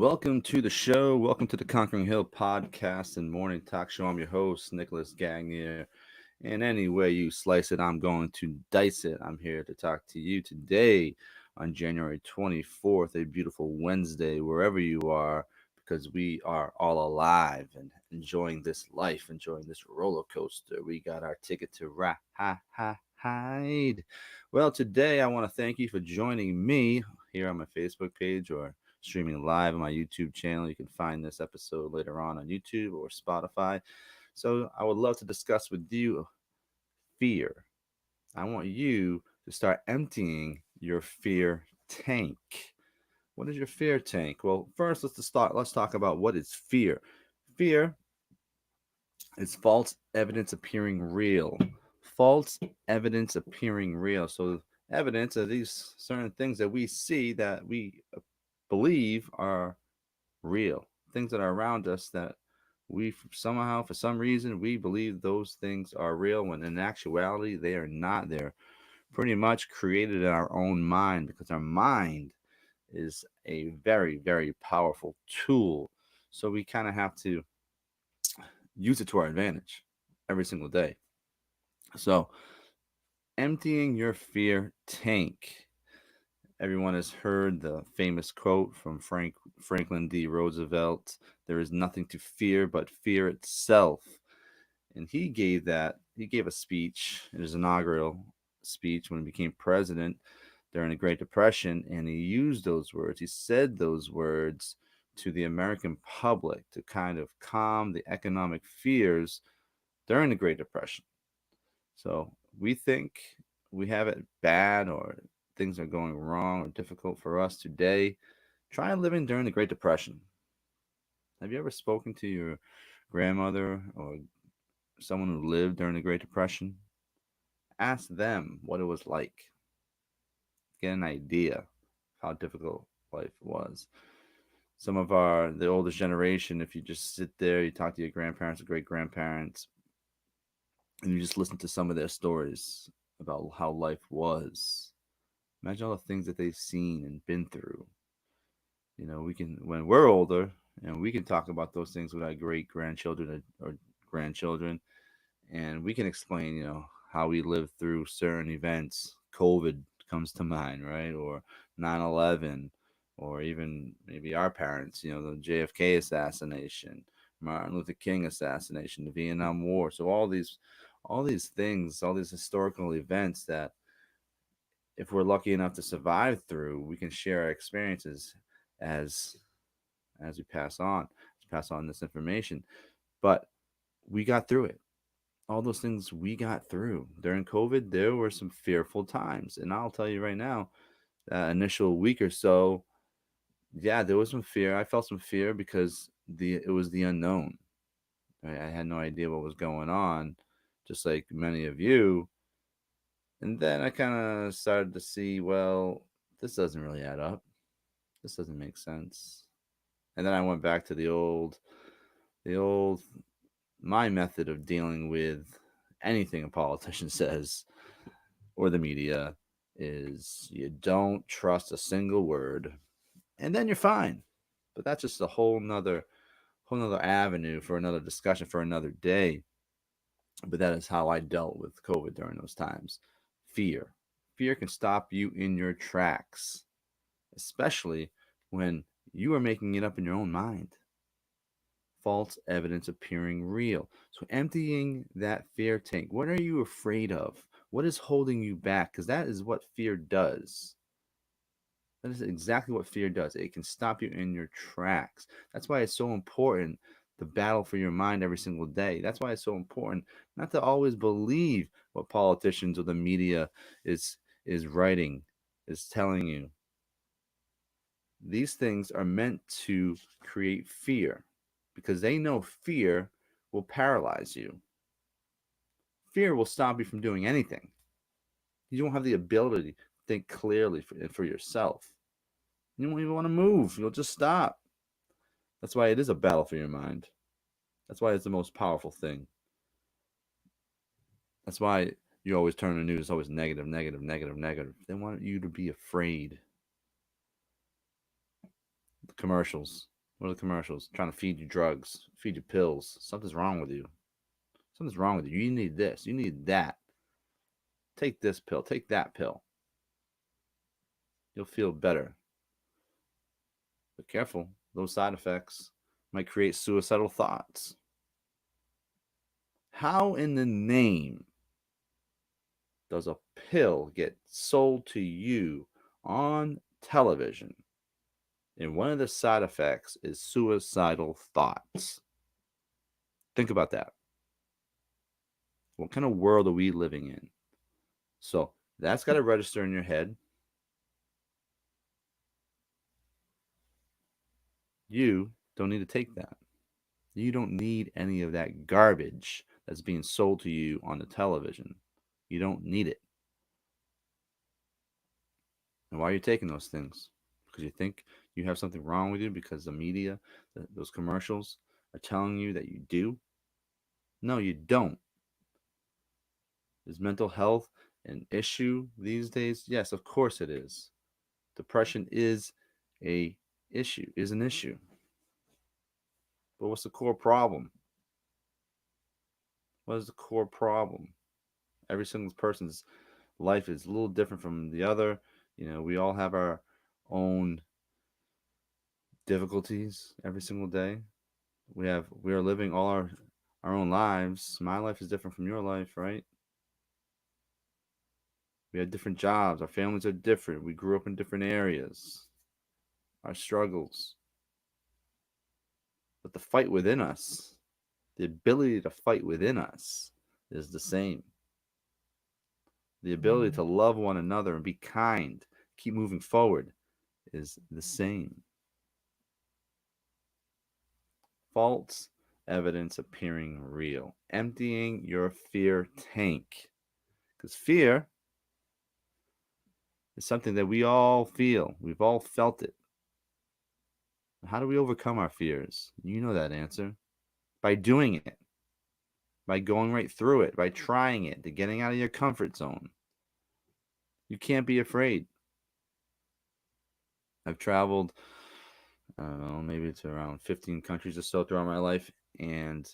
Welcome to the show. Welcome to the Conquering Hill podcast and morning talk show. I'm your host, Nicholas Gagnier. And any way you slice it, I'm going to dice it. I'm here to talk to you today on January 24th, a beautiful Wednesday, wherever you are, because we are all alive and enjoying this life, enjoying this roller coaster. We got our ticket to ride. Well, today I want to thank you for joining me here on my Facebook page or streaming live on my YouTube channel. You can find this episode later on YouTube or Spotify. So I would love to discuss with you fear. I want you to start emptying your fear tank. What is your fear tank? Well, first let's talk about what is fear. Fear is false evidence appearing real. False evidence appearing real. So evidence are these certain things that we see that we believe are real, things that are around us that we somehow, for some reason, we believe those things are real when in actuality they are not. They're pretty much created in our own mind because our mind is a very, very powerful tool. So we kind of have to use it to our advantage every single day. So emptying your fear tank. Everyone has heard the famous quote from Franklin D. Roosevelt: "There is nothing to fear but fear itself." And he gave a speech in his inaugural speech when he became president during the Great Depression, and he used those words. He said those words to the American public to kind of calm the economic fears during the Great Depression. So we think we have it bad or things are going wrong or difficult for us today. Try living during the Great Depression. Have you ever spoken to your grandmother or someone who lived during the Great Depression? Ask them what it was like. Get an idea of how difficult life was. Some of the oldest generation, if you just sit there, you talk to your grandparents or great grandparents, and you just listen to some of their stories about how life was. Imagine all the things that they've seen and been through. We can, when we're older, and we can talk about those things with our great grandchildren or grandchildren, and we can explain, how we lived through certain events. COVID comes to mind, right? Or 9/11, or even maybe our parents, the JFK assassination, Martin Luther King assassination, the Vietnam War. So all these things, all these historical events that if we're lucky enough to survive through, we can share our experiences as we pass on this information. But we got through it. All those things we got through during COVID. There were some fearful times, and I'll tell you right now, that initial week or so, yeah, there was some fear. I felt some fear because it was the unknown. Right? I had no idea what was going on, just like many of you. And then I kind of started to see, well, this doesn't really add up. This doesn't make sense. And then I went back to the old my method of dealing with anything a politician says or the media is you don't trust a single word, and then you're fine. But that's just a whole nother avenue for another discussion for another day. But that is how I dealt with COVID during those times. Fear can stop you in your tracks, especially when you are making it up in your own mind. False evidence appearing real. So emptying that fear tank. What are you afraid of? What is holding you back? Because that is what fear does. That is exactly what fear does. It can stop you in your tracks. That's why it's so important to battle for your mind every single day. That's why it's so important not to always believe what politicians or the media is writing, is telling you. These things are meant to create fear because they know fear will paralyze you. Fear will stop you from doing anything. You don't have the ability to think clearly for yourself. You won't even want to move. You'll just stop. That's why it is a battle for your mind. That's why it's the most powerful thing. That's why you always turn the news, always negative, negative, negative, negative. They want you to be afraid. Commercials. What are the commercials? Trying to feed you drugs, feed you pills. Something's wrong with you. Something's wrong with you. You need this. You need that. Take this pill. Take that pill. You'll feel better. But careful. Those side effects might create suicidal thoughts. How in the name does a pill get sold to you on television? And one of the side effects is suicidal thoughts. Think about that. What kind of world are we living in? So that's got to register in your head. You don't need to take that. You don't need any of that garbage that's being sold to you on the television. You don't need it. And why are you taking those things? Because you think you have something wrong with you because the media, those commercials are telling you that you do? No, you don't. Is mental health an issue these days? Yes, of course it is. Depression is a is an issue. But what's the core problem? What is the core problem? Every single person's life is a little different from the other. We all have our own difficulties every single day. We are living all our own lives. My life is different from your life, right? We have different jobs. Our families are different. We grew up in different areas. Our struggles. But the fight within us, the ability to fight within us, is the same. The ability to love one another and be kind, keep moving forward, is the same. False evidence appearing real. Emptying your fear tank. Because fear is something that we all feel. We've all felt it. How do we overcome our fears? You know that answer. By doing it. By going right through it. By trying it. To getting out of your comfort zone. You can't be afraid. I've traveled, I don't know, maybe it's around 15 countries or so throughout my life. And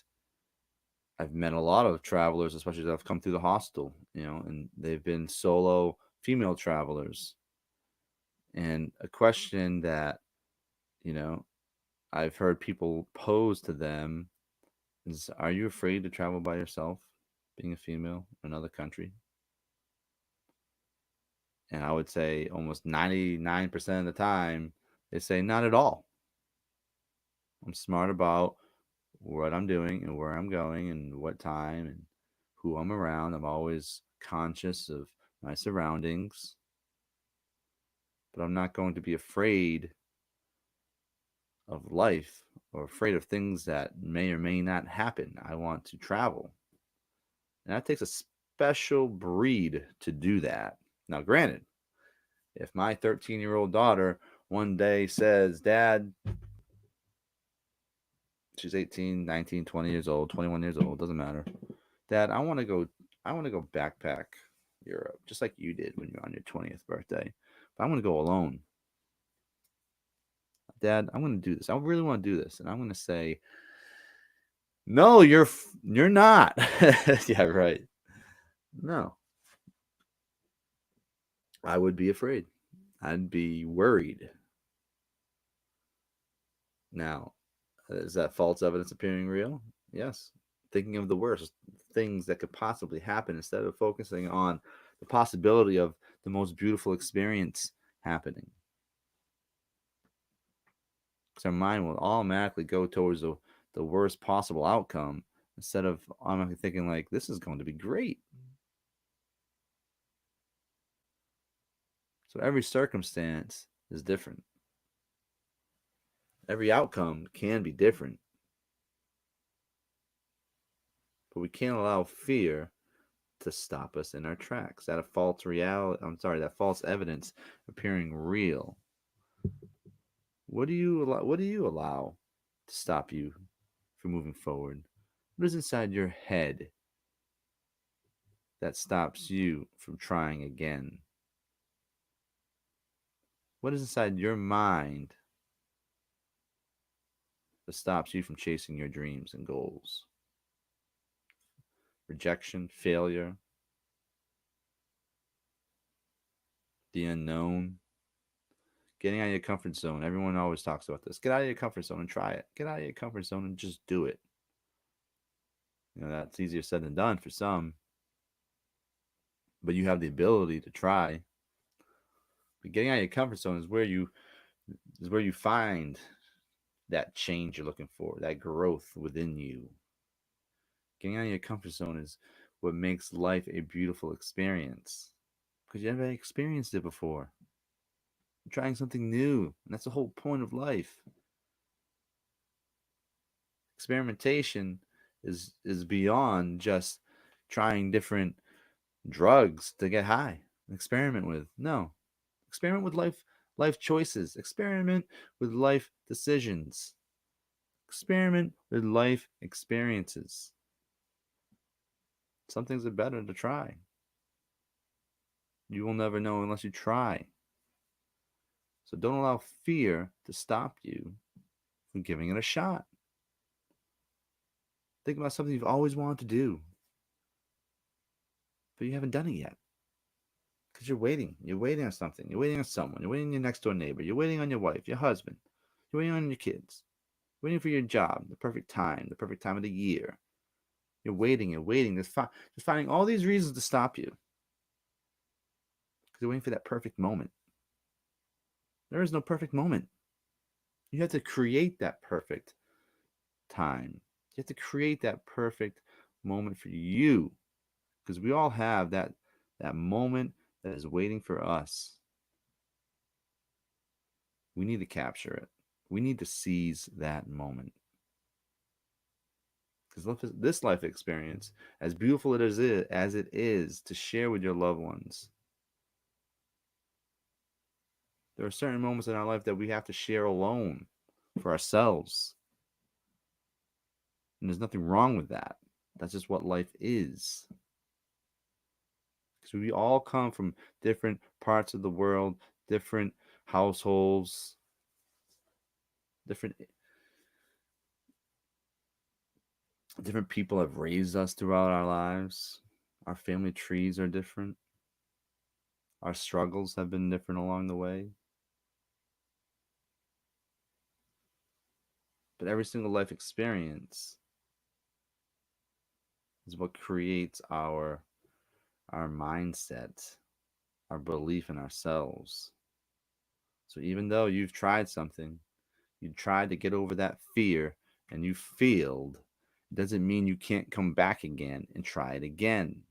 I've met a lot of travelers, especially that have come through the hostel, and they've been solo female travelers. And a question that, you know, I've heard people pose to them is, are you afraid to travel by yourself, being a female in another country? And I would say almost 99% of the time, they say, not at all. I'm smart about what I'm doing and where I'm going and what time and who I'm around. I'm always conscious of my surroundings, but I'm not going to be afraid of life or afraid of things that may or may not happen. I want to travel. And that takes a special breed to do that. Now, granted, if my 13-year-old daughter one day says, Dad, she's 18, 19, 20 years old, 21 years old, doesn't matter. Dad, I want to go backpack Europe, just like you did when you're on your 20th birthday. But I want to go alone. Dad, I'm going to do this. I really want to do this. And I'm going to say, no, you're not. Yeah, right. No. I would be afraid. I'd be worried. Now, is that false evidence appearing real? Yes. Thinking of the worst things that could possibly happen instead of focusing on the possibility of the most beautiful experience happening. Because our mind will automatically go towards the worst possible outcome instead of automatically thinking like, this is going to be great. So every circumstance is different. Every outcome can be different. But we can't allow fear to stop us in our tracks. That that false evidence appearing real. What do you allow to stop you from moving forward? What is inside your head that stops you from trying again? What is inside your mind that stops you from chasing your dreams and goals. Rejection, failure, the unknown, getting out of your comfort zone. Everyone always talks about this. Get out of your comfort zone and try it. Get out of your comfort zone and just do it. That's easier said than done for some, but you have the ability to try. But getting out of your comfort zone is where you find that change you're looking for, that growth within you. Getting out of your comfort zone is what makes life a beautiful experience because you never experienced it before. You're trying something new, and that's the whole point of life. Experimentation is beyond just trying different drugs to get high. Experiment with. No. Experiment with life choices. Experiment with life decisions. Experiment with life experiences. Some things are better to try. You will never know unless you try. So don't allow fear to stop you from giving it a shot. Think about something you've always wanted to do, but you haven't done it yet. Because you're waiting. You're waiting on something. You're waiting on someone. You're waiting on your next door neighbor. You're waiting on your wife, your husband. You're waiting on your kids. You're waiting for your job, the perfect time of the year. You're waiting. Just finding all these reasons to stop you. Because you're waiting for that perfect moment. There is no perfect moment. You have to create that perfect time. You have to create that perfect moment for you. Because we all have that moment that is waiting for us. We need to capture it. We need to seize that moment. Because this life experience, as beautiful as it is to share with your loved ones, there are certain moments in our life that we have to share alone for ourselves. And there's nothing wrong with that. That's just what life is. Because we all come from different parts of the world, different households, different people have raised us throughout our lives. Our family trees are different. Our struggles have been different along the way. But every single life experience is what creates our mindset, our belief in ourselves. So even though you've tried something, you tried to get over that fear and you failed, it doesn't mean you can't come back again and try it again.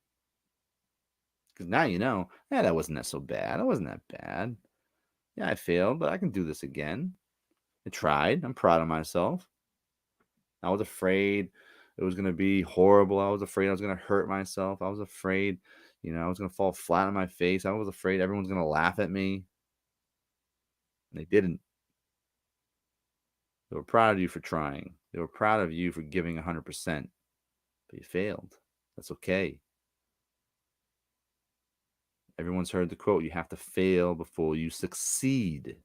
Because now you know, that wasn't that so bad. That wasn't that bad. Yeah, I failed, but I can do this again. I tried. I'm proud of myself. I was afraid it was going to be horrible. I was afraid I was going to hurt myself. I was afraid, I was going to fall flat on my face. I was afraid everyone's going to laugh at me. And they didn't. They were proud of you for trying. They were proud of you for giving 100%. But you failed. That's okay. Everyone's heard the quote, you have to fail before you succeed.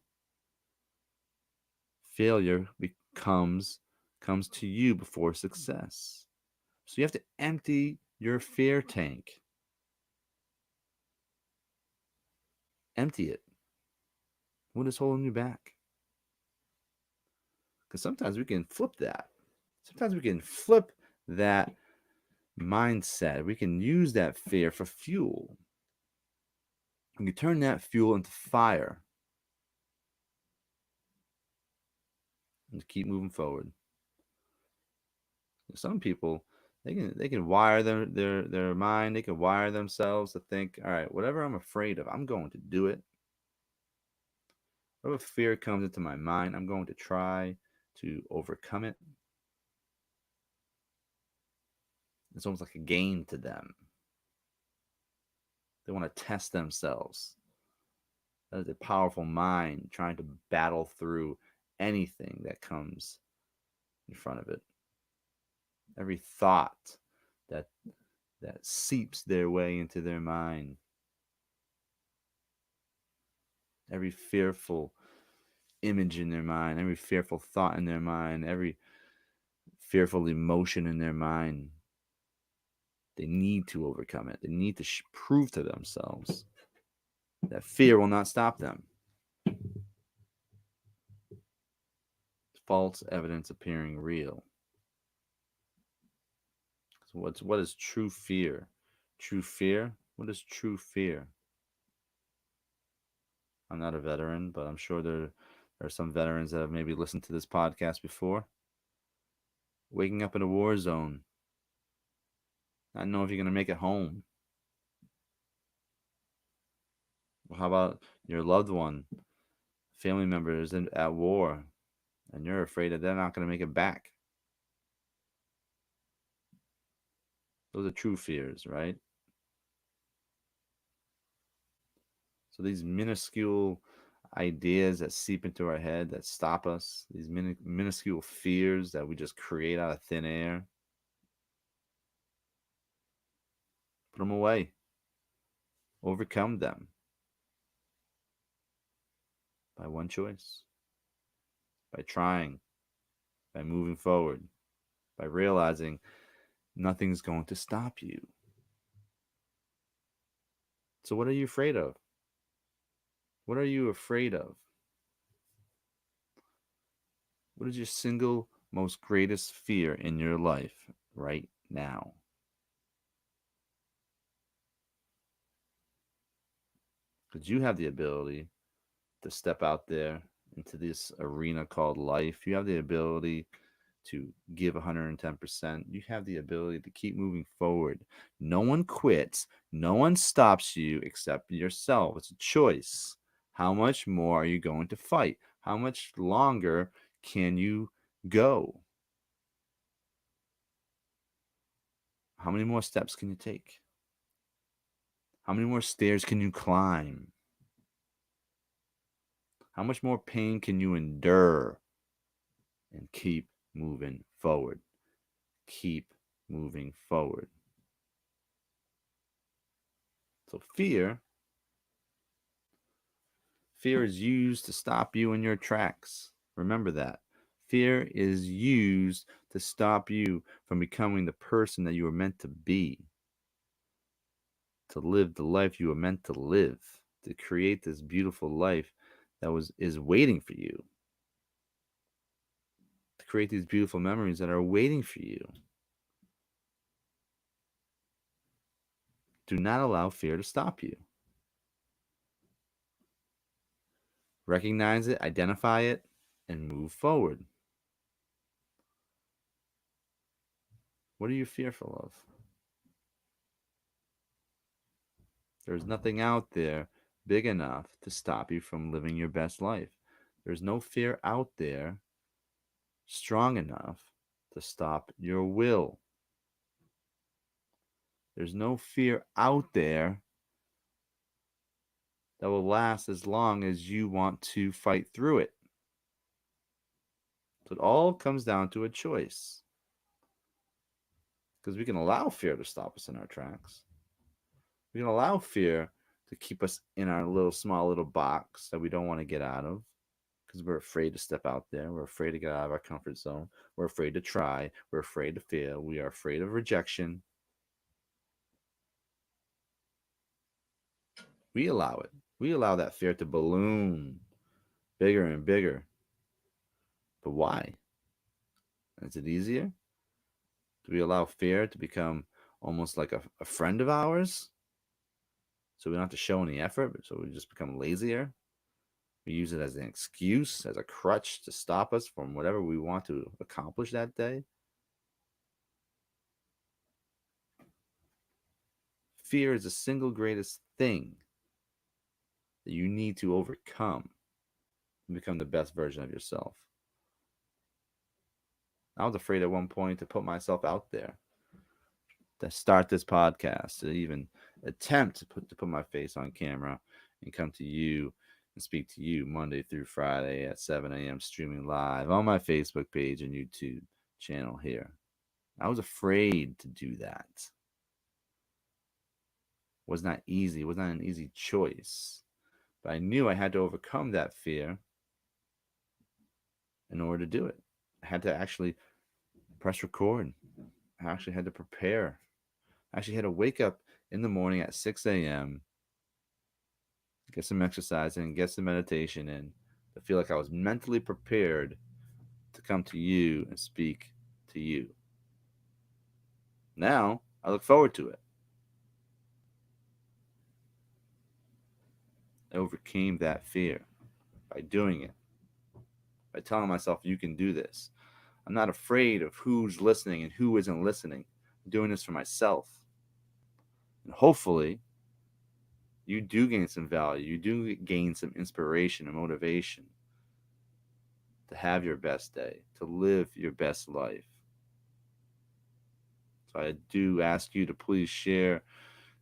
Failure comes to you before success. So you have to empty your fear tank. Empty it. What is holding you back? Because sometimes we can flip that. Sometimes we can flip that mindset. We can use that fear for fuel. We can turn that fuel into fire and keep moving forward. Some people, they can wire their mind. They can wire themselves to think, all right, whatever I'm afraid of, I'm going to do it. Whatever fear comes into my mind, I'm going to try to overcome it. It's almost like a game to them. They want to test themselves. That is a powerful mind trying to battle through anything that comes in front of it. Every thought that seeps their way into their mind. Every fearful image in their mind, every fearful thought in their mind, every fearful emotion in their mind. They need to overcome it. They need to prove to themselves that fear will not stop them. False evidence appearing real. So what is true fear? True fear? What is true fear? I'm not a veteran, but I'm sure there are some veterans that have maybe listened to this podcast before. Waking up in a war zone, not knowing if you're going to make it home. Well, how about your loved one, family members at war, and you're afraid that they're not going to make it back? Those are true fears, right? So these minuscule ideas that seep into our head that stop us, these minuscule fears that we just create out of thin air, put them away. Overcome them by one choice, by trying, by moving forward, by realizing nothing's going to stop you. So, what are you afraid of? What are you afraid of? What is your single most greatest fear in your life right now? Because you have the ability to step out there into this arena called life. You have the ability to give 110%. You have the ability to keep moving forward. No one quits. No one stops you except yourself. It's a choice. How much more are you going to fight? How much longer can you go? How many more steps can you take? How many more stairs can you climb? How much more pain can you endure? And keep moving forward. Keep moving forward. So fear is used to stop you in your tracks. Remember that. Fear is used to stop you from becoming the person that you were meant to be, to live the life you were meant to live, to create this beautiful life that is waiting for you, to create these beautiful memories that are waiting for you. Do not allow fear to stop you. Recognize it, identify it, and move forward. What are you fearful of? There's nothing out there big enough to stop you from living your best life. There's no fear out there strong enough to stop your will. There's no fear out there that will last as long as you want to fight through it. So it all comes down to a choice. Because we can allow fear to stop us in our tracks. We can allow fear to keep us in our small little box that we don't want to get out of because we're afraid to step out there. We're afraid to get out of our comfort zone. We're afraid to try. We're afraid to fail. We are afraid of rejection. We allow it. We allow that fear to balloon bigger and bigger. But why? Is it easier? Do we allow fear to become almost like a friend of ours? So we don't have to show any effort, so we just become lazier. We use it as an excuse, as a crutch to stop us from whatever we want to accomplish that day. Fear is the single greatest thing that you need to overcome and become the best version of yourself. I was afraid at one point to put myself out there, to start this podcast, to even attempt to put my face on camera and come to you and speak to you Monday through Friday at 7 a.m. streaming live on my Facebook page and YouTube channel here. I was afraid to do that. It was not easy. It was not an easy choice. But I knew I had to overcome that fear in order to do it. I had to actually press record. I actually had to prepare. I actually had to wake up in the morning at 6 a.m., get some exercise in, get some meditation in, to feel like I was mentally prepared to come to you and speak to you. Now, I look forward to it. I overcame that fear by doing it, by telling myself, you can do this. I'm not afraid of who's listening and who isn't listening. I'm doing this for myself. And hopefully, you do gain some value. You do gain some inspiration and motivation to have your best day, to live your best life. So I do ask you to please share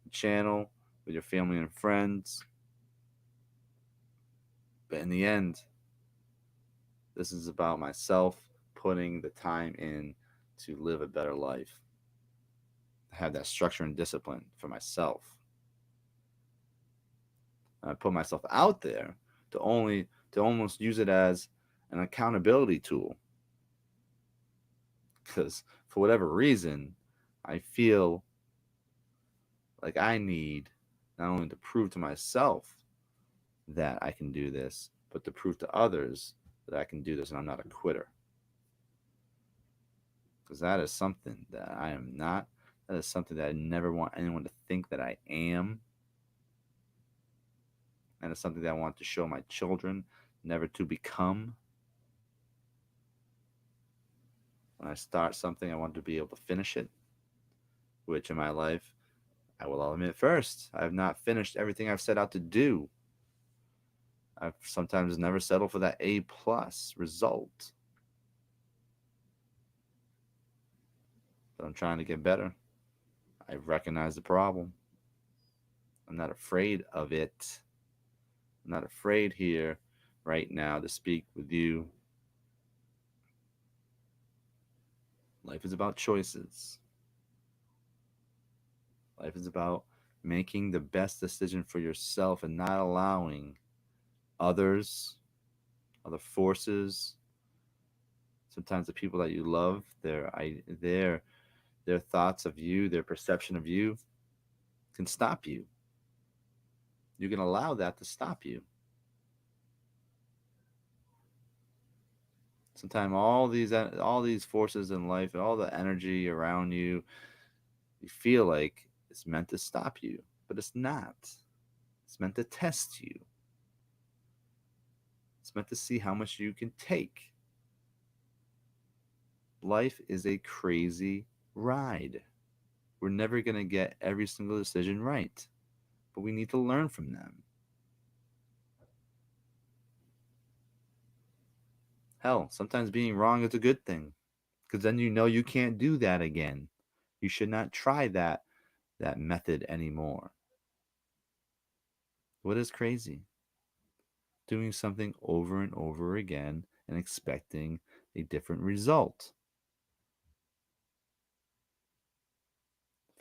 the channel with your family and friends. But in the end, this is about myself putting the time in to live a better life, have that structure and discipline for myself. I put myself out there to almost use it as an accountability tool, because for whatever reason, I feel like I need not only to prove to myself that I can do this, but to prove to others that I can do this and I'm not a quitter. Because that is something that I am not. That is something that I never want anyone to think that I am. And it's something that I want to show my children never to become. When I start something, I want to be able to finish it, which in my life, I will admit first, I have not finished everything I've set out to do. I've sometimes never settled for that A plus result. But I'm trying to get better. I recognize the problem. I'm not afraid of it. I'm not afraid here right now to speak with you. Life is about choices. Life is about making the best decision for yourself and not allowing others, other forces, sometimes the people that you love, their thoughts of you, their perception of you can stop you. You can allow that to stop you. Sometimes all these forces in life and all the energy around you, you feel like it's meant to stop you, but it's not. It's meant to test you. It's meant to see how much you can take. Life is a crazy ride. We're never going to get every single decision right, but we need to learn from them. Hell, sometimes being wrong is a good thing, because then you know you can't do that again. You should not try that method anymore. What is crazy? Doing something over and over again and expecting a different result.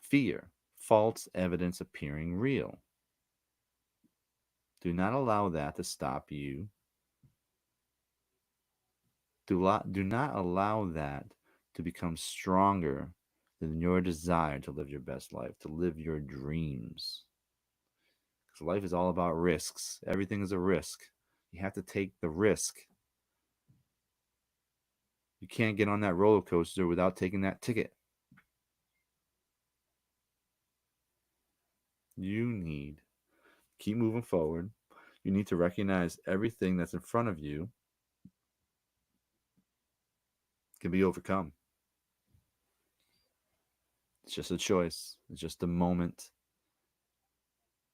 Fear, false evidence appearing real. Do not allow that to stop you. Do not allow that to become stronger than your desire to live your best life, to live your dreams. Because life is all about risks. Everything is a risk. You have to take the risk. You can't get on that roller coaster without taking that ticket. You need keep moving forward. You need to recognize everything that's in front of you can be overcome. It's just a choice. It's just a moment.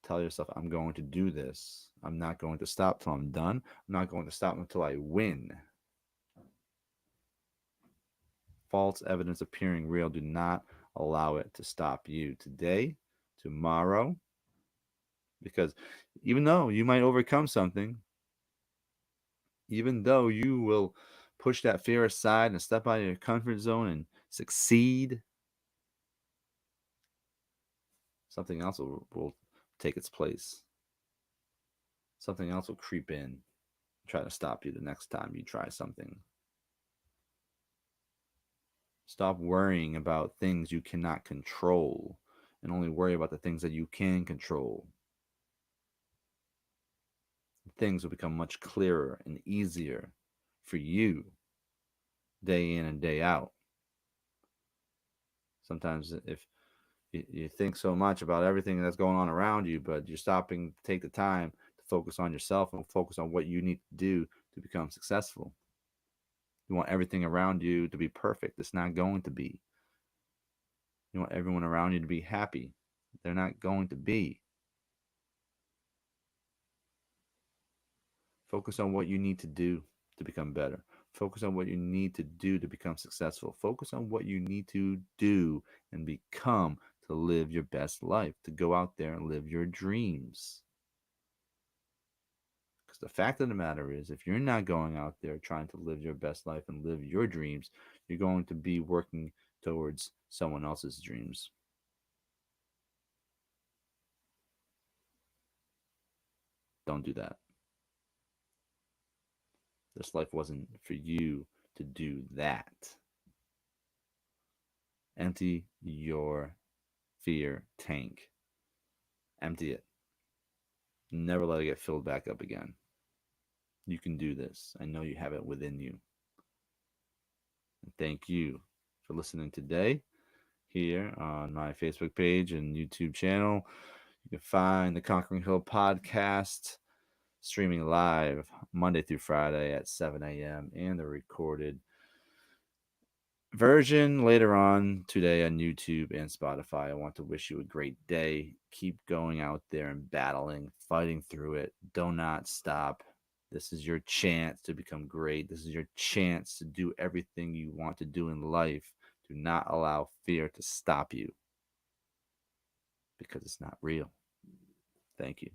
Tell yourself, I'm going to do this. I'm not going to stop till I'm done. I'm not going to stop until I win. False evidence appearing real. Do not allow it to stop you today, tomorrow, because even though you might overcome something, even though you will push that fear aside and step out of your comfort zone and succeed, something else will take its place. Something else will creep in, try to stop you the next time you try something. Stop worrying about things you cannot control and only worry about the things that you can control. Things will become much clearer and easier for you day in and day out. Sometimes, if you think so much about everything that's going on around you, but you're stopping to take the time to focus on yourself and focus on what you need to do to become successful. You want everything around you to be perfect. It's not going to be. You want everyone around you to be happy. They're not going to be. Focus on what you need to do to become better. Focus on what you need to do to become successful. Focus on what you need to do and become to live your best life, to go out there and live your dreams. Because the fact of the matter is, if you're not going out there trying to live your best life and live your dreams, you're going to be working towards someone else's dreams. Don't do that. This life wasn't for you to do that. Empty your fear tank. Empty it. Never let it get filled back up again. You can do this. I know you have it within you. And thank you for listening today here on my Facebook page and YouTube channel. You can find the Conquering Hill podcast streaming live Monday through Friday at 7 a.m. and the recorded version later on today on YouTube and Spotify. I want to wish you a great day. Keep going out there and battling, fighting through it. Do not stop. This is your chance to become great. This is your chance to do everything you want to do in life. Do not allow fear to stop you because it's not real. Thank you.